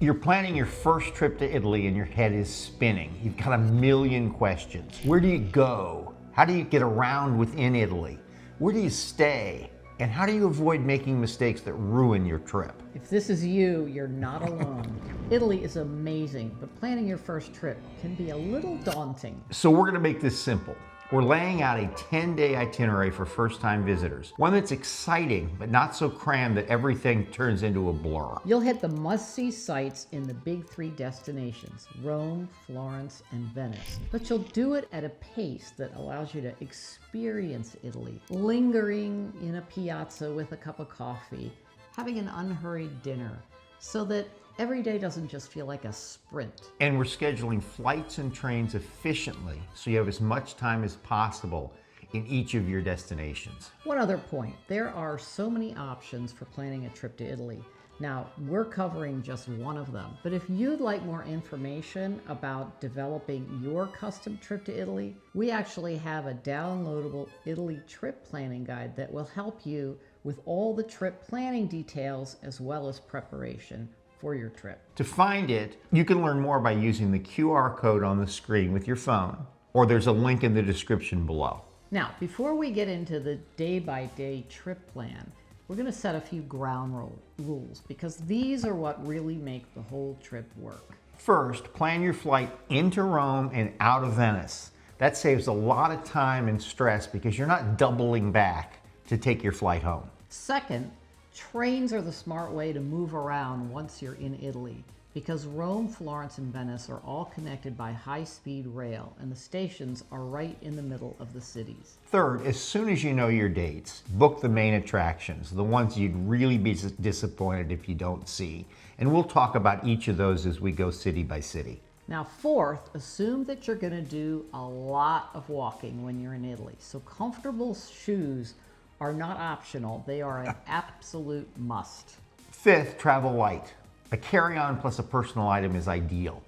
You're planning your first trip to Italy and your head is spinning. You've got a million questions. Where do you go? How do you get around within Italy? Where do you stay? And how do you avoid making mistakes that ruin your trip? If this is you, you're not alone. Italy is amazing, but planning your first trip can be a little daunting. So we're gonna make this simple. We're laying out a 10-day itinerary for first-time visitors. One that's exciting, but not so crammed that everything turns into a blur. You'll hit the must-see sites in the big 3 destinations, Rome, Florence, and Venice. But you'll do it at a pace that allows you to experience Italy, lingering in a piazza with a cup of coffee, having an unhurried dinner, so that every day doesn't just feel like a sprint. And we're scheduling flights and trains efficiently so you have as much time as possible in each of your destinations. One other point, there are so many options for planning a trip to Italy. Now, we're covering just one of them, but if you'd like more information about developing your custom trip to Italy, we actually have a downloadable Italy trip planning guide that will help you with all the trip planning details as well as preparation for your trip. To find it, you can learn more by using the QR code on the screen with your phone, or there's a link in the description below. Now, before we get into the day-by-day trip plan, we're going to set a few ground rules because these are what really make the whole trip work. First, plan your flight into Rome and out of Venice. That saves a lot of time and stress because you're not doubling back to take your flight home. Second, trains are the smart way to move around once you're in Italy because Rome, Florence, and Venice are all connected by high-speed rail and the stations are right in the middle of the cities. Third, as soon as you know your dates, book the main attractions, the ones you'd really be disappointed if you don't see. And we'll talk about each of those as we go city by city. Now, fourth, assume that you're going to do a lot of walking when you're in Italy. So comfortable shoes are not optional, they are an absolute must. Fifth, travel light. A carry-on plus a personal item is ideal.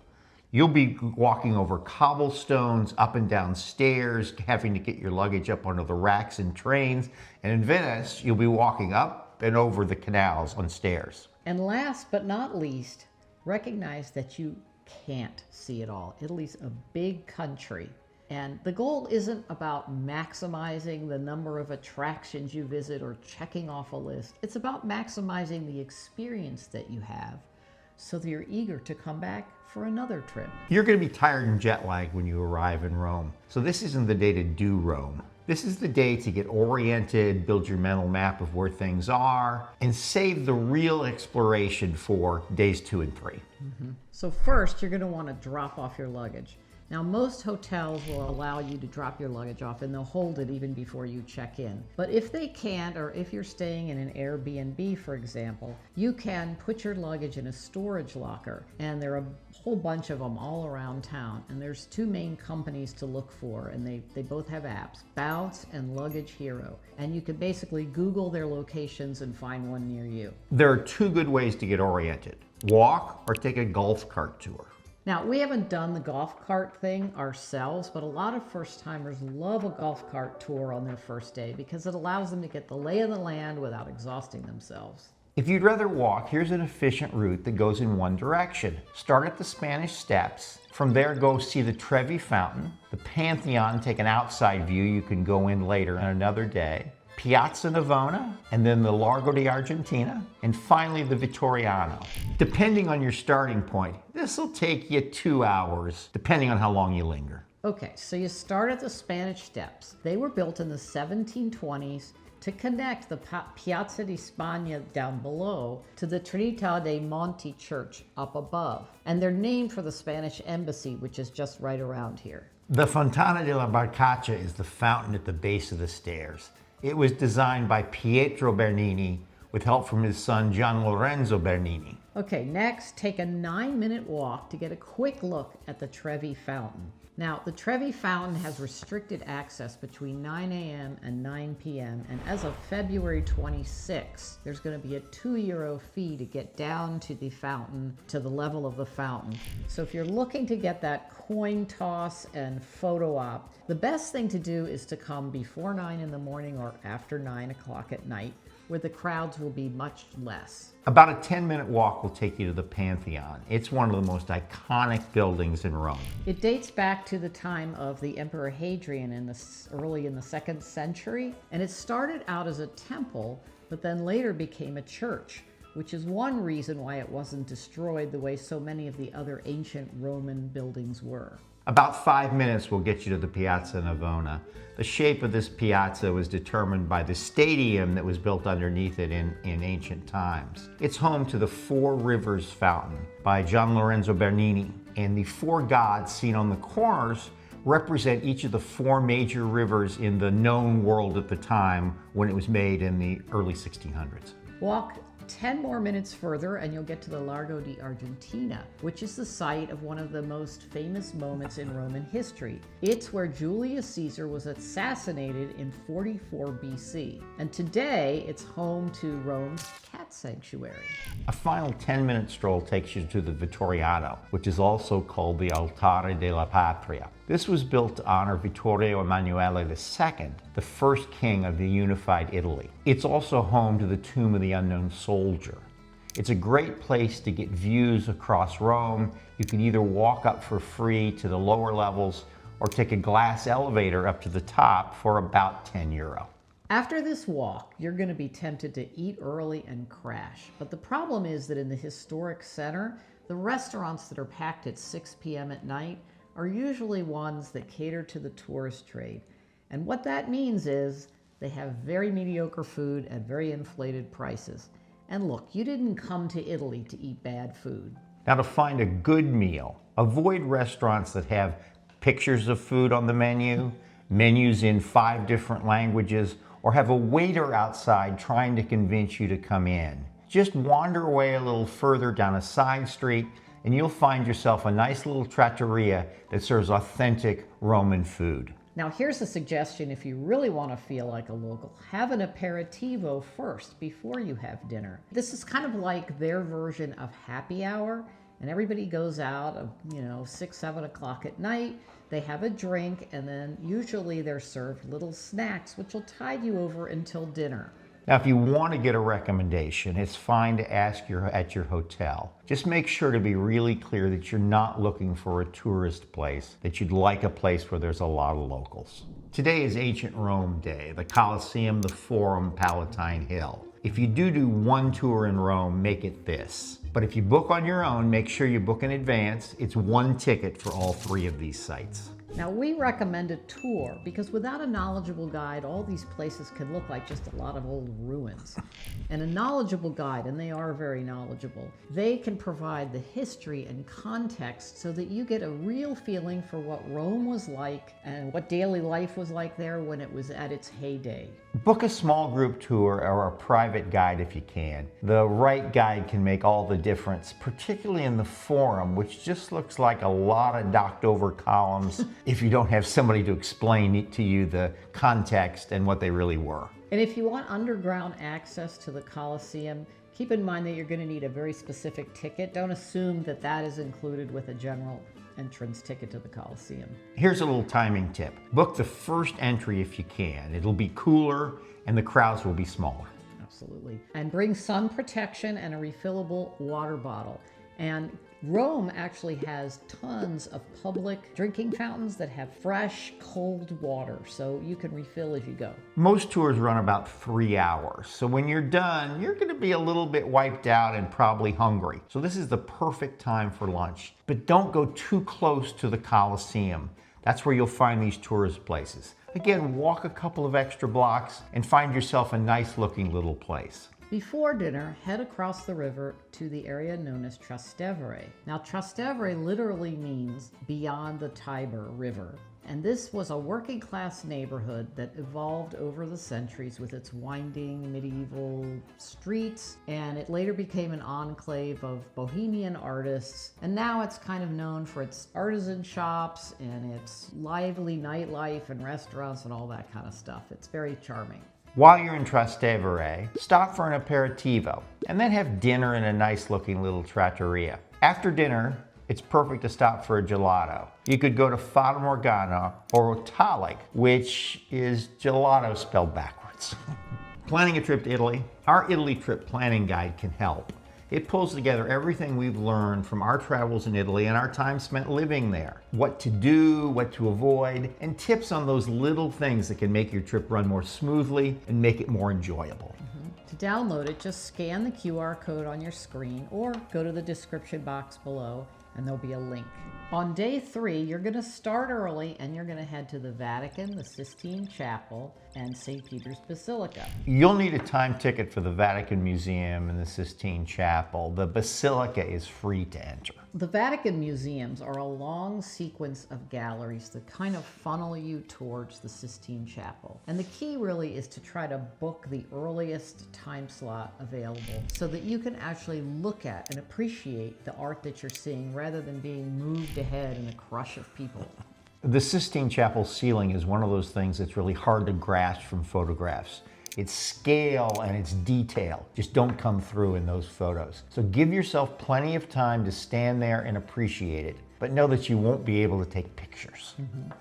You'll be walking over cobblestones, up and down stairs, having to get your luggage up onto the racks and trains. And in Venice, you'll be walking up and over the canals on stairs. And last but not least, recognize that you can't see it all. Italy's a big country. And the goal isn't about maximizing the number of attractions you visit or checking off a list. It's about maximizing the experience that you have so that you're eager to come back for another trip. You're going to be tired and jet lagged when you arrive in Rome. So this isn't the day to do Rome. This is the day to get oriented, build your mental map of where things are, and save the real exploration for days 2 and 3. So first, you're going to want to drop off your luggage. Now, most hotels will allow you to drop your luggage off and they'll hold it even before you check in. But if they can't, or if you're staying in an Airbnb, for example, you can put your luggage in a storage locker. And there are a whole bunch of them all around town. And there's 2 main companies to look for, and they both have apps, Bounce and Luggage Hero. And you can basically Google their locations and find one near you. There are 2 good ways to get oriented. Walk or take a golf cart tour. Now, we haven't done the golf cart thing ourselves, but a lot of first-timers love a golf cart tour on their first day because it allows them to get the lay of the land without exhausting themselves. If you'd rather walk, here's an efficient route that goes in one direction. Start at the Spanish Steps. From there, go see the Trevi Fountain, the Pantheon, take an outside view. You can go in later on another day. Piazza Navona, and then the Largo di Argentina, and finally the Vittoriano. Depending on your starting point, this will take you 2 hours, depending on how long you linger. Okay, so you start at the Spanish Steps. They were built in the 1720s to connect the Piazza di Spagna down below to the Trinità dei Monti church up above. And they're named for the Spanish embassy, which is just right around here. The Fontana della Barcaccia is the fountain at the base of the stairs. It was designed by Pietro Bernini with help from his son Gian Lorenzo Bernini. Okay, next, take a 9-minute walk to get a quick look at the Trevi Fountain. Now, the Trevi Fountain has restricted access between 9 a.m. and 9 p.m. And as of February 26, there's going to be a €2 fee to get down to the fountain, to the level of the fountain. So if you're looking to get that coin toss and photo op, the best thing to do is to come before 9 in the morning or after 9 o'clock at night. where the crowds will be much less. About a 10-minute walk will take you to the Pantheon. It's one of the most iconic buildings in Rome. It dates back to the time of the Emperor Hadrian early in the 2nd century, and it started out as a temple, but then later became a church, which is one reason why it wasn't destroyed the way so many of the other ancient Roman buildings were. About 5 minutes will get you to the Piazza Navona. The shape of this piazza was determined by the stadium that was built underneath it in ancient times. It's home to the Four Rivers Fountain by Gian Lorenzo Bernini, and the four gods seen on the corners represent each of the four major rivers in the known world at the time when it was made in the early 1600s. Walk 10 more minutes further and you'll get to the Largo di Argentina, which is the site of one of the most famous moments in Roman history. It's where Julius Caesar was assassinated in 44 BC. And today it's home to Rome's cat sanctuary. A final 10-minute stroll takes you to the Vittoriano, which is also called the Altare della Patria. This was built to honor Vittorio Emanuele II, the first king of the unified Italy. It's also home to the Tomb of the Unknown Soldier. It's a great place to get views across Rome. You can either walk up for free to the lower levels or take a glass elevator up to the top for about 10 euro. After this walk, you're going to be tempted to eat early and crash. But the problem is that in the historic center, the restaurants that are packed at 6 p.m. at night are usually ones that cater to the tourist trade. And what that means is they have very mediocre food at very inflated prices. And look, you didn't come to Italy to eat bad food. Now, to find a good meal, avoid restaurants that have pictures of food on the menu, menus in 5 different languages, or have a waiter outside trying to convince you to come in. Just wander away a little further down a side street and you'll find yourself a nice little trattoria that serves authentic Roman food. Now here's a suggestion if you really want to feel like a local. Have an aperitivo first before you have dinner. This is kind of like their version of happy hour, and everybody goes out of 6, 7 o'clock at night. They have a drink, and then usually they're served little snacks which will tide you over until dinner. Now, if you want to get a recommendation, it's fine to ask at your hotel. Just make sure to be really clear that you're not looking for a tourist place, that you'd like a place where there's a lot of locals. Today is Ancient Rome Day, the Colosseum, the Forum, Palatine Hill. If you do one tour in Rome, make it this. But if you book on your own, make sure you book in advance. It's one ticket for all 3 of these sites. Now we recommend a tour because without a knowledgeable guide, all these places can look like just a lot of old ruins. And a knowledgeable guide, and they are very knowledgeable, they can provide the history and context so that you get a real feeling for what Rome was like and what daily life was like there when it was at its heyday. Book a small group tour or a private guide if you can. The right guide can make all the difference, particularly in the Forum, which just looks like a lot of docked over columns if you don't have somebody to explain to you the context and what they really were. And if you want underground access to the Colosseum, keep in mind that you're going to need a very specific ticket. Don't assume that that is included with a general entrance ticket to the Colosseum. Here's a little timing tip. Book the first entry if you can. It'll be cooler and the crowds will be smaller. Absolutely. And bring sun protection and a refillable water bottle. And Rome actually has tons of public drinking fountains that have fresh, cold water, so you can refill as you go. Most tours run about 3 hours, so when you're done, you're going to be a little bit wiped out and probably hungry. So this is the perfect time for lunch. But don't go too close to the Colosseum. That's where you'll find these tourist places. Again, walk a couple of extra blocks and find yourself a nice looking little place. Before dinner, head across the river to the area known as Trastevere. Now, Trastevere literally means beyond the Tiber River. And this was a working class neighborhood that evolved over the centuries with its winding medieval streets. And it later became an enclave of bohemian artists. And now it's kind of known for its artisan shops and its lively nightlife and restaurants and all that kind of stuff. It's very charming. While you're in Trastevere, stop for an aperitivo and then have dinner in a nice looking little trattoria. After dinner, it's perfect to stop for a gelato. You could go to Fata Morgana or Otalic, which is gelato spelled backwards. Planning a trip to Italy? Our Italy trip planning guide can help. It pulls together everything we've learned from our travels in Italy and our time spent living there. What to do, what to avoid, and tips on those little things that can make your trip run more smoothly and make it more enjoyable. To download it, just scan the QR code on your screen or go to the description box below and there'll be a link. On day 3, you're going to start early and you're going to head to the Vatican, the Sistine Chapel, and St. Peter's Basilica. You'll need a time ticket for the Vatican Museum and the Sistine Chapel. The Basilica is free to enter. The Vatican museums are a long sequence of galleries that kind of funnel you towards the Sistine Chapel. And the key really is to try to book the earliest time slot available so that you can actually look at and appreciate the art that you're seeing rather than being moved ahead in a crush of people. The Sistine Chapel ceiling is one of those things that's really hard to grasp from photographs. Its scale and its detail just don't come through in those photos. So give yourself plenty of time to stand there and appreciate it, but know that you won't be able to take pictures.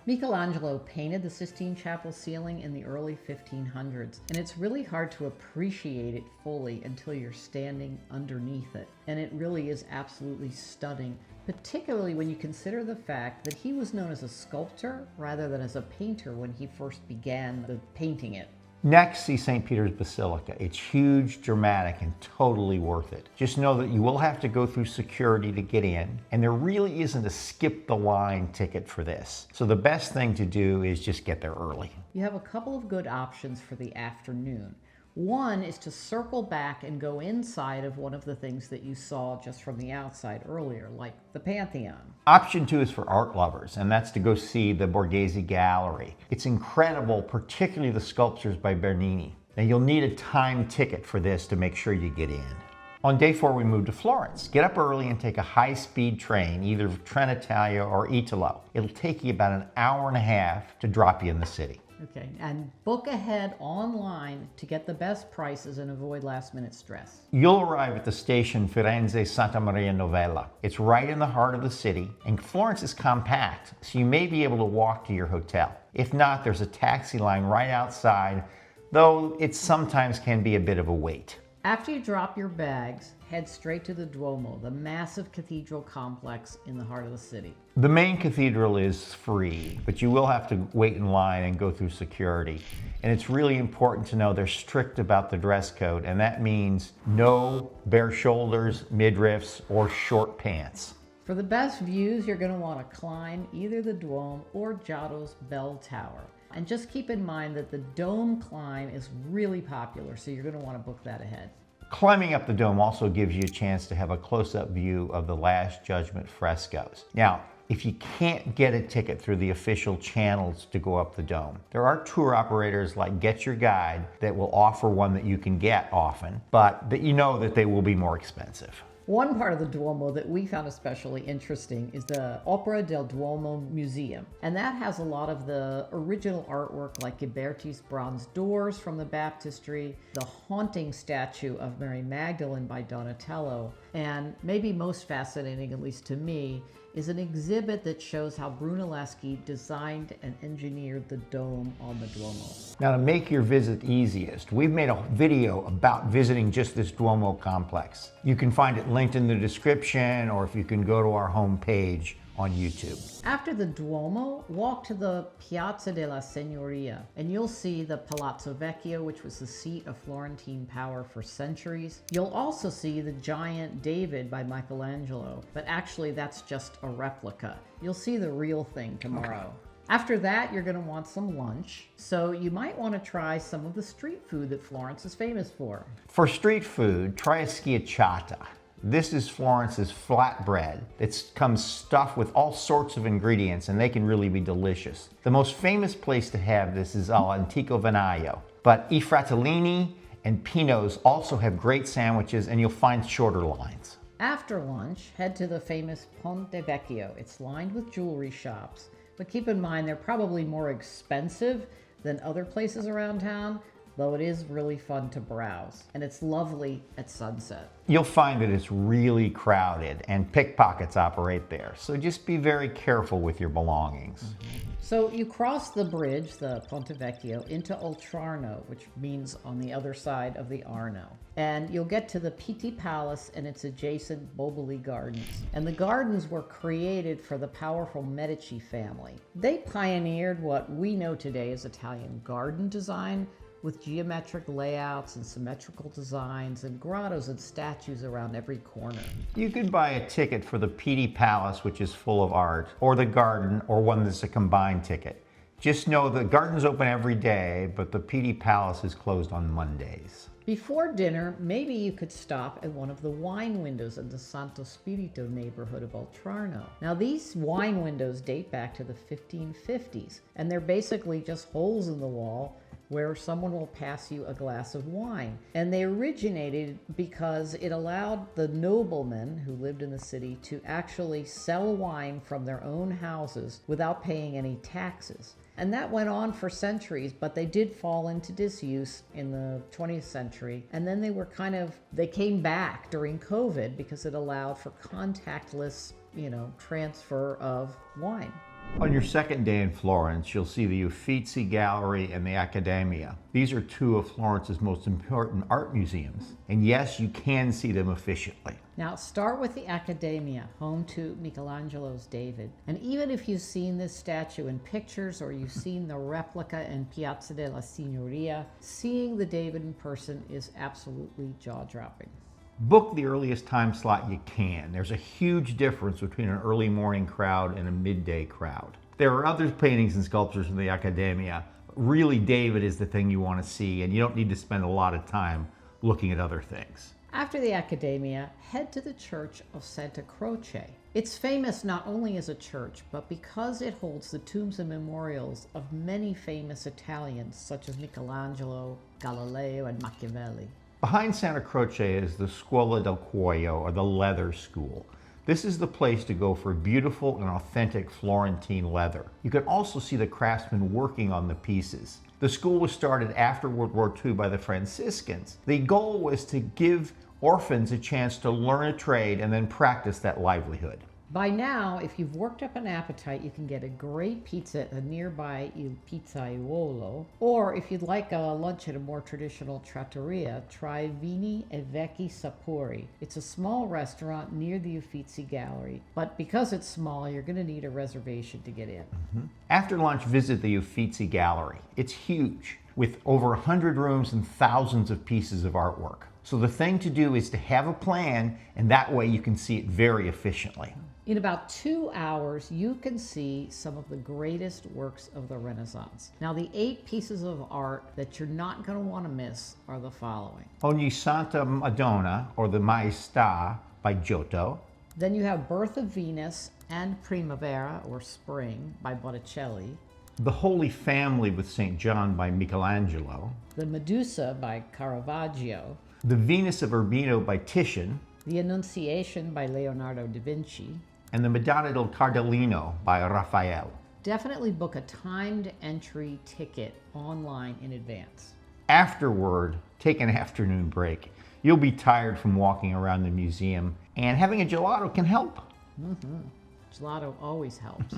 Michelangelo painted the Sistine Chapel ceiling in the early 1500s, and it's really hard to appreciate it fully until you're standing underneath it. And it really is absolutely stunning, particularly when you consider the fact that he was known as a sculptor rather than as a painter when he first began painting it. Next, see St. Peter's Basilica. It's huge, dramatic, and totally worth it. Just know that you will have to go through security to get in, and there really isn't a skip the line ticket for this. So the best thing to do is just get there early. You have a couple of good options for the afternoon. One is to circle back and go inside of one of the things that you saw just from the outside earlier, like the Pantheon. Option 2 is for art lovers, and that's to go see the Borghese Gallery. It's incredible, particularly the sculptures by Bernini. Now you'll need a time ticket for this to make sure you get in. On day 4, we move to Florence. Get up early and take a high-speed train, either Trenitalia or Italo. It'll take you about an hour and a half to drop you in the city. Okay, and book ahead online to get the best prices and avoid last-minute stress. You'll arrive at the station Firenze Santa Maria Novella. It's right in the heart of the city, and Florence is compact, so you may be able to walk to your hotel. If not, there's a taxi line right outside, though it sometimes can be a bit of a wait. After you drop your bags, head straight to the Duomo, the massive cathedral complex in the heart of the city. The main cathedral is free, but you will have to wait in line and go through security. And it's really important to know they're strict about the dress code, and that means no bare shoulders, midriffs, or short pants. For the best views, you're going to want to climb either the Duomo or Giotto's bell tower. And just keep in mind that the dome climb is really popular, so you're going to want to book that ahead. Climbing up the dome also gives you a chance to have a close-up view of the Last Judgment frescoes. Now, if you can't get a ticket through the official channels to go up the dome, there are tour operators like Get Your Guide that will offer one that you can get often, but that you know that they will be more expensive. One part of the Duomo that we found especially interesting is the Opera del Duomo Museum. And that has a lot of the original artwork like Ghiberti's bronze doors from the baptistry, the haunting statue of Mary Magdalene by Donatello, and maybe most fascinating, at least to me, is an exhibit that shows how Brunelleschi designed and engineered the dome on the Duomo. Now, to make your visit easiest, we've made a video about visiting just this Duomo complex. You can find it linked in the description, or if you can go to our homepage on YouTube. After the Duomo, walk to the Piazza della Signoria, and you'll see the Palazzo Vecchio, which was the seat of Florentine power for centuries. You'll also see the giant David by Michelangelo, but actually that's just a replica. You'll see the real thing tomorrow. After that, you're going to want some lunch, so you might want to try some of the street food that Florence is famous for. For street food, try a schiacciata. This is Florence's flatbread. It comes stuffed with all sorts of ingredients, and they can really be delicious. The most famous place to have this is all'Antico Venaio, but I Fratellini and Pino's also have great sandwiches, and you'll find shorter lines. After lunch, head to the famous Ponte Vecchio. It's lined with jewelry shops, but keep in mind they're probably more expensive than other places around town, though it is really fun to browse, and it's lovely at sunset. You'll find that it's really crowded and pickpockets operate there, so just be very careful with your belongings. So you cross the bridge, the Ponte Vecchio, into Oltrarno, which means on the other side of the Arno. And you'll get to the Pitti Palace and its adjacent Boboli Gardens. And the gardens were created for the powerful Medici family. They pioneered what we know today as Italian garden design, with geometric layouts and symmetrical designs and grottos and statues around every corner. You could buy a ticket for the Pitti Palace, which is full of art, or the garden, or one that's a combined ticket. Just know the garden's open every day, but the Pitti Palace is closed on Mondays. Before dinner, maybe you could stop at one of the wine windows in the Santo Spirito neighborhood of Oltrarno. Now, these wine windows date back to the 1550s, and they're basically just holes in the wall where someone will pass you a glass of wine. And they originated because it allowed the noblemen who lived in the city to actually sell wine from their own houses without paying any taxes. And that went on for centuries, but they did fall into disuse in the 20th century. And then they came back during COVID because it allowed for contactless, transfer of wine. On your second day in Florence, you'll see the Uffizi Gallery and the Accademia. These are two of Florence's most important art museums, and yes, you can see them efficiently. Now start with the Accademia, home to Michelangelo's David. And even if you've seen this statue in pictures or you've seen the replica in Piazza della Signoria, seeing the David in person is absolutely jaw-dropping. Book the earliest time slot you can. There's a huge difference between an early morning crowd and a midday crowd. There are other paintings and sculptures in the Accademia. Really, David is the thing you want to see, and you don't need to spend a lot of time looking at other things. After the Accademia, head to the Church of Santa Croce. It's famous not only as a church, but because it holds the tombs and memorials of many famous Italians, such as Michelangelo, Galileo, and Machiavelli. Behind Santa Croce is the Scuola del Cuoio, or the leather school. This is the place to go for beautiful and authentic Florentine leather. You can also see the craftsmen working on the pieces. The school was started after World War II by the Franciscans. The goal was to give orphans a chance to learn a trade and then practice that livelihood. By now, if you've worked up an appetite, you can get a great pizza at a nearby Il Pizzaiolo. Or if you'd like a lunch at a more traditional trattoria, try Vini e Vecchi Sapori. It's a small restaurant near the Uffizi Gallery, but because it's small, you're going to need a reservation to get in. After lunch, visit the Uffizi Gallery. It's huge, with over 100 rooms and thousands of pieces of artwork. So the thing to do is to have a plan, and that way you can see it very efficiently. In about 2 hours, you can see some of the greatest works of the Renaissance. Now, the 8 pieces of art that you're not going to want to miss are the following. Ogni Santa Madonna, or the Maestà, by Giotto. Then you have Birth of Venus and Primavera, or Spring, by Botticelli. The Holy Family with St. John by Michelangelo. The Medusa by Caravaggio. The Venus of Urbino by Titian. The Annunciation by Leonardo da Vinci. And the Madonna del Cardellino by Raphael. Definitely book a timed entry ticket online in advance. Afterward, take an afternoon break. You'll be tired from walking around the museum, and having a gelato can help. Gelato always helps.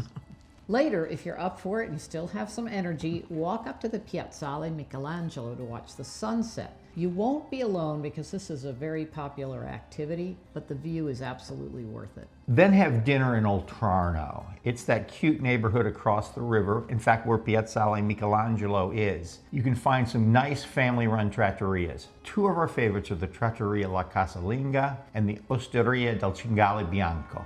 Later, if you're up for it and you still have some energy, walk up to the Piazzale Michelangelo to watch the sunset. You won't be alone because this is a very popular activity, but the view is absolutely worth it. Then have dinner in Oltrarno. It's that cute neighborhood across the river, in fact, where Piazzale Michelangelo is. You can find some nice family-run trattorias. 2 of our favorites are the Trattoria La Casalinga and the Osteria del Cingale Bianco.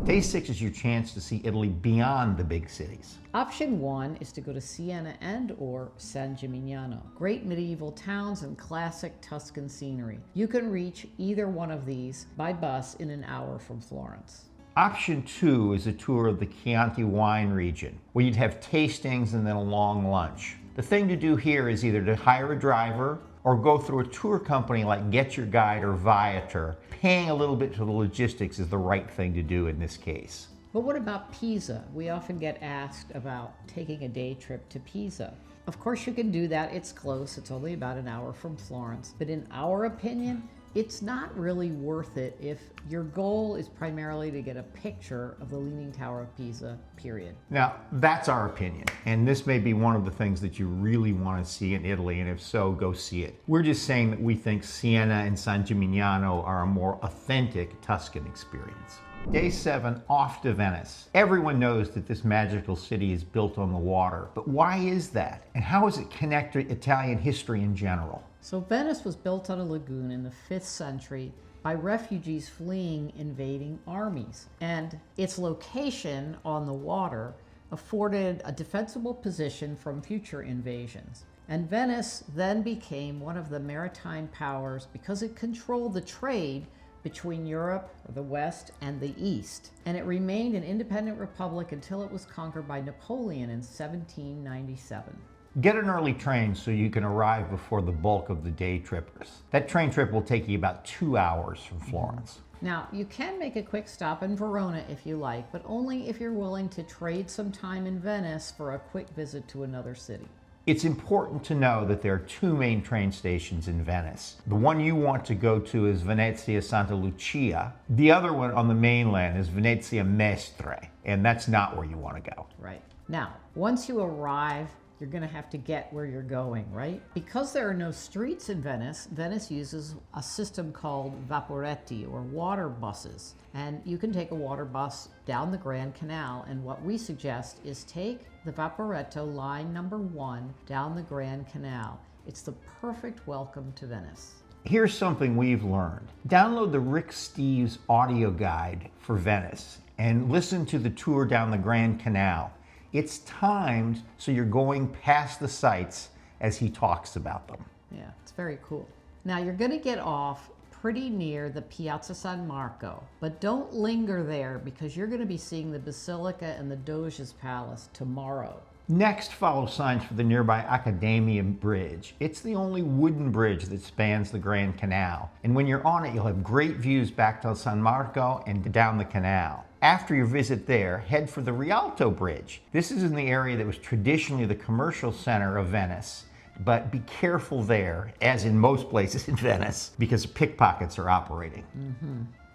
Day 6 is your chance to see Italy beyond the big cities. Option 1 is to go to Siena and or San Gimignano. Great medieval towns and classic Tuscan scenery. You can reach either one of these by bus in an hour from Florence. Option 2 is a tour of the Chianti wine region, where you'd have tastings and then a long lunch. The thing to do here is either to hire a driver or go through a tour company like Get Your Guide or Viator. Paying a little bit for the logistics is the right thing to do in this case. But what about Pisa? We often get asked about taking a day trip to Pisa. Of course you can do that. It's close. It's only about an hour from Florence. But in our opinion, it's not really worth it if your goal is primarily to get a picture of the Leaning Tower of Pisa, period. Now, that's our opinion, and this may be one of the things that you really want to see in Italy, and if so, go see it. We're just saying that we think Siena and San Gimignano are a more authentic Tuscan experience. Day 7, off to Venice. Everyone knows that this magical city is built on the water, but why is that? And how does it connect to Italian history in general? So Venice was built on a lagoon in the 5th century by refugees fleeing invading armies. And its location on the water afforded a defensible position from future invasions. And Venice then became one of the maritime powers because it controlled the trade between Europe, or the West, and the East. And it remained an independent republic until it was conquered by Napoleon in 1797. Get an early train so you can arrive before the bulk of the day trippers. That train trip will take you about 2 hours from Florence. Now, you can make a quick stop in Verona if you like, but only if you're willing to trade some time in Venice for a quick visit to another city. It's important to know that there are 2 main train stations in Venice. The one you want to go to is Venezia Santa Lucia. The other one on the mainland is Venezia Mestre, and that's not where you want to go. Right. Now, once you arrive, you're going to have to get where you're going, right? Because there are no streets in Venice, Venice uses a system called vaporetti, or water buses. And you can take a water bus down the Grand Canal, and what we suggest is take the Vaporetto line number 1 down the Grand Canal. It's the perfect welcome to Venice. Here's something we've learned. Download the Rick Steves audio guide for Venice and listen to the tour down the Grand Canal. It's timed so you're going past the sites as he talks about them. Yeah, it's very cool. Now you're going to get off pretty near the Piazza San Marco, but don't linger there because you're going to be seeing the Basilica and the Doge's Palace tomorrow. Next, follow signs for the nearby Accademia Bridge. It's the only wooden bridge that spans the Grand Canal, and when you're on it, you'll have great views back to San Marco and down the canal. After your visit there, head for the Rialto Bridge. This is in the area that was traditionally the commercial center of Venice, but be careful there, as in most places in Venice, because pickpockets are operating.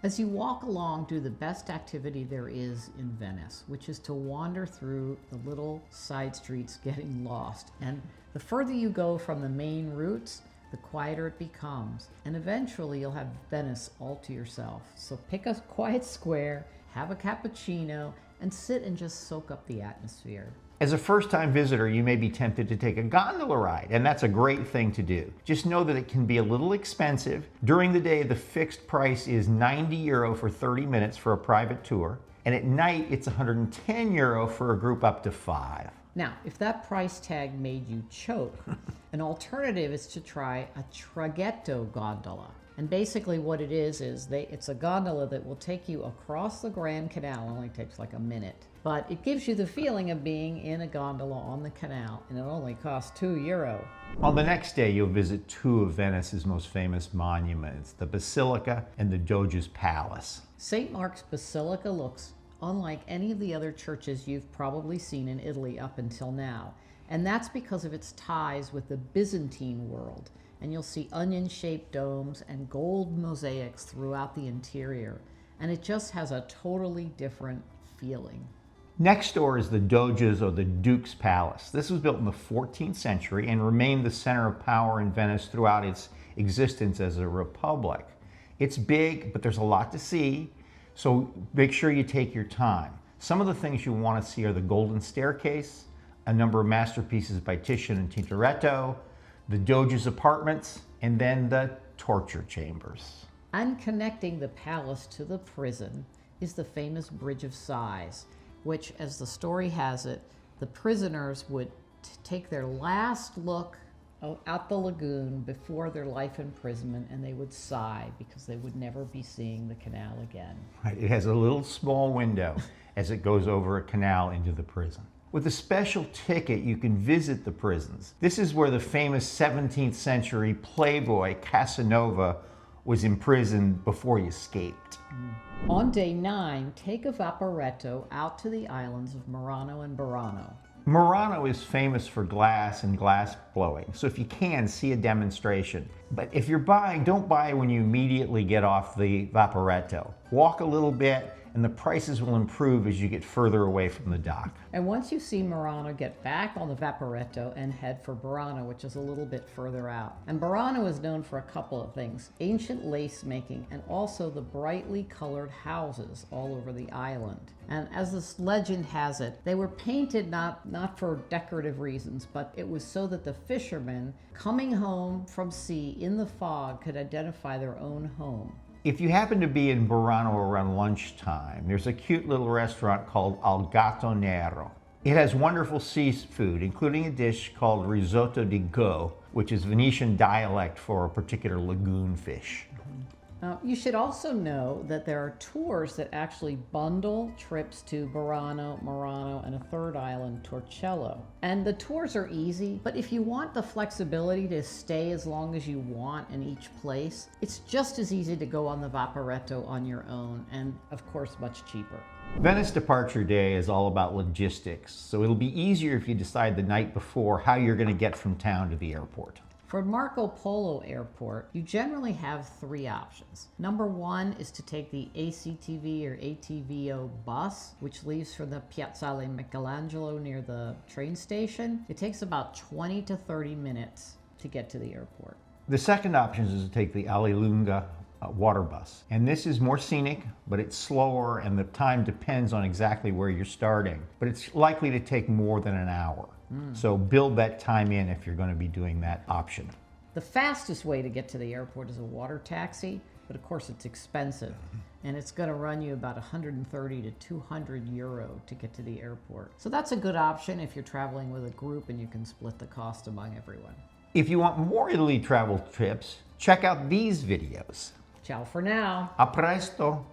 As you walk along, do the best activity there is in Venice, which is to wander through the little side streets getting lost. And the further you go from the main routes, the quieter it becomes. And eventually you'll have Venice all to yourself. So pick a quiet square, have a cappuccino, and sit and just soak up the atmosphere. As a first-time visitor, you may be tempted to take a gondola ride, and that's a great thing to do. Just know that it can be a little expensive. During the day, the fixed price is €90 for 30 minutes for a private tour, and at night, it's €110 for a group up to 5. Now, if that price tag made you choke, an alternative is to try a traghetto gondola. And basically what it is it's a gondola that will take you across the Grand Canal. It only takes like a minute. But it gives you the feeling of being in a gondola on the canal, and it only costs €2. On the next day, you'll visit 2 of Venice's most famous monuments, the Basilica and the Doge's Palace. St. Mark's Basilica looks unlike any of the other churches you've probably seen in Italy up until now. And that's because of its ties with the Byzantine world. And you'll see onion-shaped domes and gold mosaics throughout the interior. And it just has a totally different feeling. Next door is the Doge's or the Duke's Palace. This was built in the 14th century and remained the center of power in Venice throughout its existence as a republic. It's big, but there's a lot to see, so make sure you take your time. Some of the things you want to see are the Golden Staircase, a number of masterpieces by Titian and Tintoretto, the Doge's apartments, and then the torture chambers. And connecting the palace to the prison is the famous Bridge of Sighs, which, as the story has it, the prisoners would take their last look out the lagoon before their life imprisonment, and they would sigh because they would never be seeing the canal again. Right. It has a little small window as it goes over a canal into the prison. With a special ticket, you can visit the prisons. This is where the famous 17th century playboy Casanova was imprisoned before he escaped. On day 9, take a vaporetto out to the islands of Murano and Burano. Murano is famous for glass and glass blowing, so if you can, see a demonstration. But if you're buying, don't buy when you immediately get off the Vaporetto. Walk a little bit, and the prices will improve as you get further away from the dock. And once you see Murano, get back on the Vaporetto and head for Burano, which is a little bit further out. And Burano is known for a couple of things: ancient lace making and also the brightly colored houses all over the island. And as this legend has it, they were painted not for decorative reasons, but it was so that the fishermen coming home from sea in the fog could identify their own home. If you happen to be in Burano around lunchtime, there's a cute little restaurant called Al Gatto Nero. It has wonderful seafood, including a dish called risotto di go, which is Venetian dialect for a particular lagoon fish. You should also know that there are tours that actually bundle trips to Burano, Murano, and a third island, Torcello. And the tours are easy, but if you want the flexibility to stay as long as you want in each place, it's just as easy to go on the Vaporetto on your own, and of course much cheaper. Venice departure day is all about logistics, so it'll be easier if you decide the night before how you're going to get from town to the airport. For Marco Polo Airport, you generally have three options. Number one is to take the ACTV or ATVO bus, which leaves from the Piazzale Michelangelo near the train station. It takes about 20 to 30 minutes to get to the airport. The second option is to take the Allelunga water bus. And this is more scenic, but it's slower, and the time depends on exactly where you're starting. But it's likely to take more than an hour. So build that time in if you're going to be doing that option. The fastest way to get to the airport is a water taxi, but of course it's expensive. And it's going to run you about 130 to 200 euro to get to the airport. So that's a good option if you're traveling with a group and you can split the cost among everyone. If you want more Italy travel tips, check out these videos. Ciao for now. A presto!